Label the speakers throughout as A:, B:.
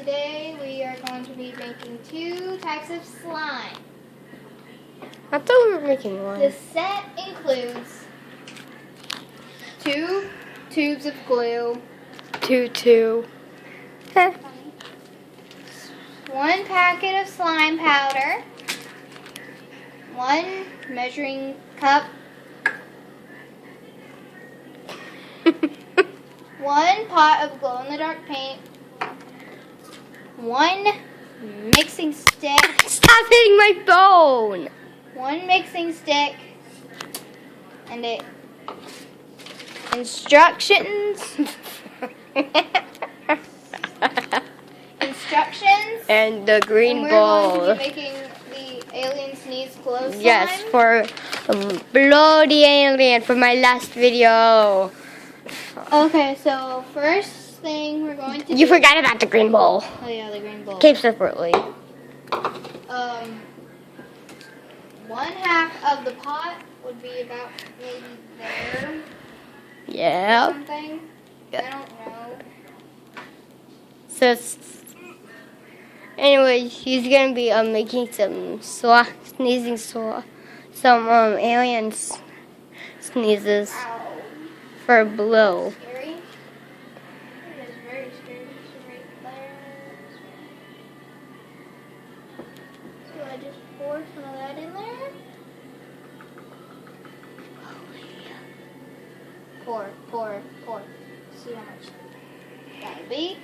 A: today we are going to be making 2 types of slime.
B: I thought we were making one.
A: The set includes 2 tubes of glue,
B: 2.
A: 1 packet of slime powder, 1 measuring cup, 1 pot of glow-in-the-dark paint, 1 mixing stick.
B: Stop hitting my phone!
A: 1 mixing stick, and it instructions.
B: And the green
A: and
B: ball.
A: We're going to be making the alien sneeze glow slime.
B: Yes, for blow the alien for my last video.
A: Okay, so first thing we're going to do.
B: You forgot about the green bowl.
A: Oh yeah, the green bowl.
B: Came separately.
A: 1/2 of the pot would be about maybe there.
B: Yeah.
A: Something. I don't know.
B: So, anyway, he's gonna be making some sneezing some aliens sneezes
A: Ow.
B: for blow.
A: Scary. It is very scary. It's right there. So I just pour some of that in there. Pour. See how much that'll be.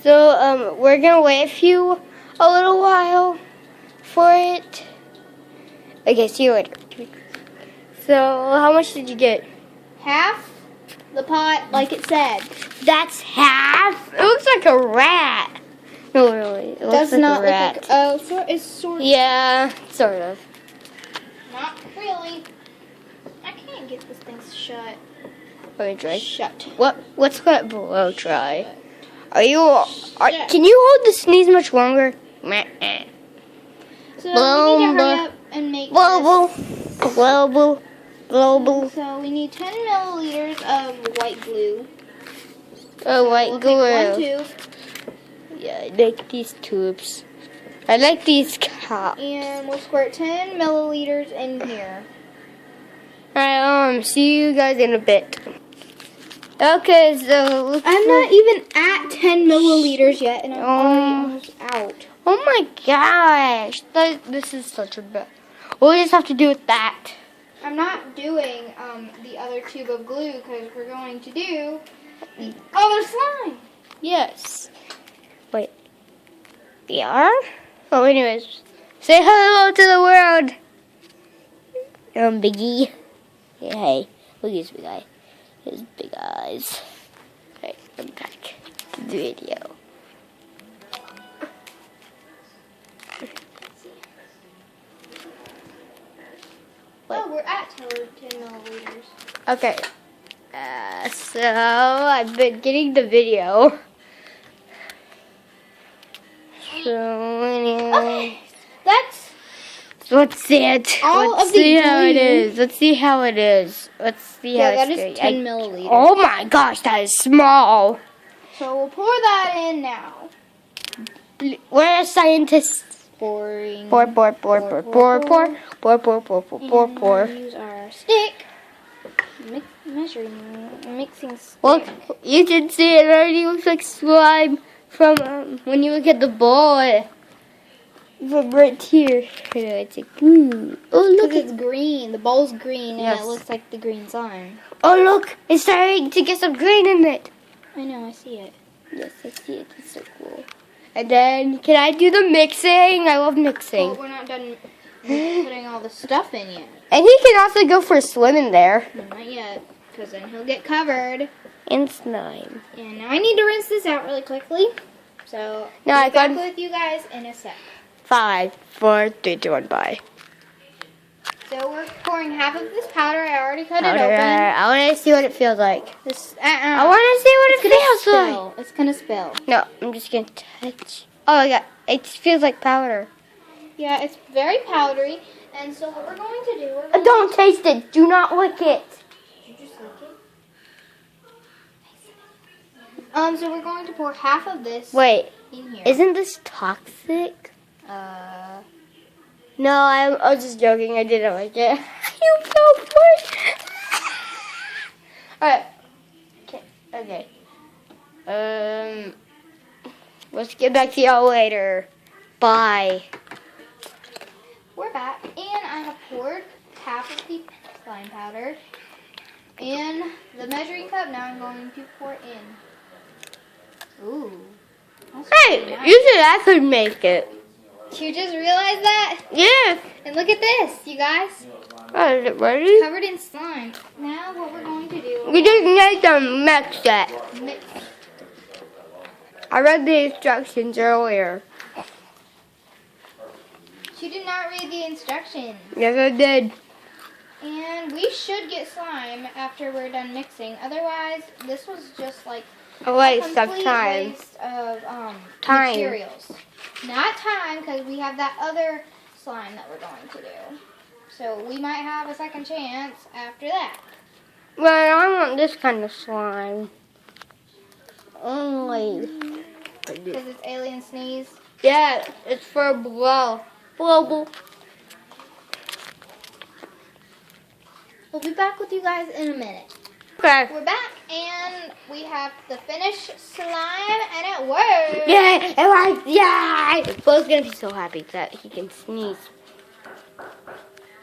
B: So, we're gonna wait a little while for it. Okay, see you later. So, how much did you get?
A: Half the pot, like it said.
B: That's half? It looks like a rat. No, really. It looks
A: Does
B: like
A: not
B: a rat.
A: look like. Oh, so it's sort of.
B: Yeah, sort of.
A: Not really. I can't get this thing shut.
B: Let me try.
A: Shut.
B: What's that blow try?
A: Shut.
B: Can you hold the sneeze much longer? Meh.
A: So we need to hurry up and make this.
B: Global.
A: So we need 10 milliliters of white glue.
B: Oh, white
A: We'll
B: glue.
A: take 1 tube.
B: Yeah, I like these tubes. I like these cups.
A: And we'll squirt 10 milliliters in here.
B: Alright, see you guys in a bit. Okay, so
A: I'm not even at 10 milliliters yet, and I'm already almost out.
B: Oh my gosh, this is such a bad. We'll just have to do with that.
A: I'm not doing the other tube of glue because we're going to do the other slime.
B: Yes. Wait. We are? Oh, anyways, say hello to the world. Biggie. Yeah, hey, look at this big guy. His big eyes. Alright, I'm back to the video.
A: Oh, we're at 10 milliliters.
B: Okay. So I've been getting the video. So anyway.
A: Okay, that's
B: Let's see it.
A: All
B: Let's
A: of the
B: see how it
A: glue.
B: is. Let's see how it is. Let's see how
A: that
B: it's
A: is
B: going.
A: 10 milliliters.
B: Oh my gosh, that is small.
A: So we'll pour that in now.
B: We're scientists.
A: Pouring.
B: Pour.
A: And use our stick. Mixing stick.
B: Look, you can see it already looks like slime from when you look at the ball. From right here. It's like, ooh. Oh, look.
A: Because it's green. The bowl's green, and
B: Yes.
A: it looks like the green slime.
B: Oh, look. It's starting to get some green in it.
A: I know, I see it.
B: Yes, I see it. It's so cool. And then, can I do the mixing? I love mixing.
A: Well, we're not done putting all the stuff in yet.
B: And he can also go for a swim in there.
A: No, not yet, because then he'll get covered.
B: In slime.
A: And now I need to rinse this out really quickly. So,
B: No,
A: I'll
B: I
A: be back
B: got-
A: with you guys in a sec.
B: 5, 4, 3, 2, 1, bye.
A: So we're pouring half of this powder. I already cut it
B: I want to see what it feels like.
A: This,
B: I want to see what it feels like.
A: It's gonna spill.
B: No, I'm just going to touch. Oh my god, it feels like powder.
A: Yeah, it's very powdery. And so what we're going to do...
B: Don't taste it. Do not lick it.
A: Did you just lick it? So we're going to pour half of this
B: Wait,
A: in here.
B: isn't this toxic? No, I was just joking. I didn't like it. You fell for it. Alright. Okay. Let's get back to y'all later. Bye.
A: We're back, and I have poured half of the slime powder in the measuring cup. Now I'm going to pour in. Ooh. That's
B: Hey,
A: really nice.
B: you said I could make it.
A: You just realized that?
B: Yeah.
A: And look at this, you guys.
B: Oh, is it ready?
A: Covered in slime. Now what we're going to do
B: We just need to mix it.
A: mix.
B: I read the instructions earlier.
A: She did not read the instructions.
B: Yes, I did.
A: And we should get slime after we're done mixing. Otherwise, this was just like
B: A waste of
A: complete
B: time.
A: waste of
B: Time.
A: materials. Not time, because we have that other slime that we're going to do. So we might have a second chance after that.
B: Well, I want this kind of slime. Only.
A: Because it's alien sneeze.
B: Yeah, it's for blow. Blow.
A: We'll be back with you guys in a minute.
B: Okay.
A: We're back, and we have the finished slime, and it worked.
B: Yeah, it worked. Yeah. Bo's gonna be so happy that he can sneeze.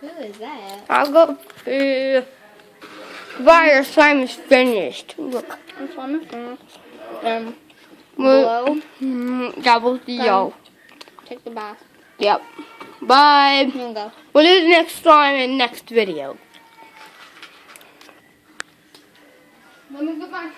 A: Who is that?
B: I'll go. Bye, your slime is finished. Look.
A: This one is finished.
B: Blow. That was the yo.
A: Take the bath.
B: Yep. Bye.
A: You go.
B: We'll do the next slime in the next video.
A: Let me get my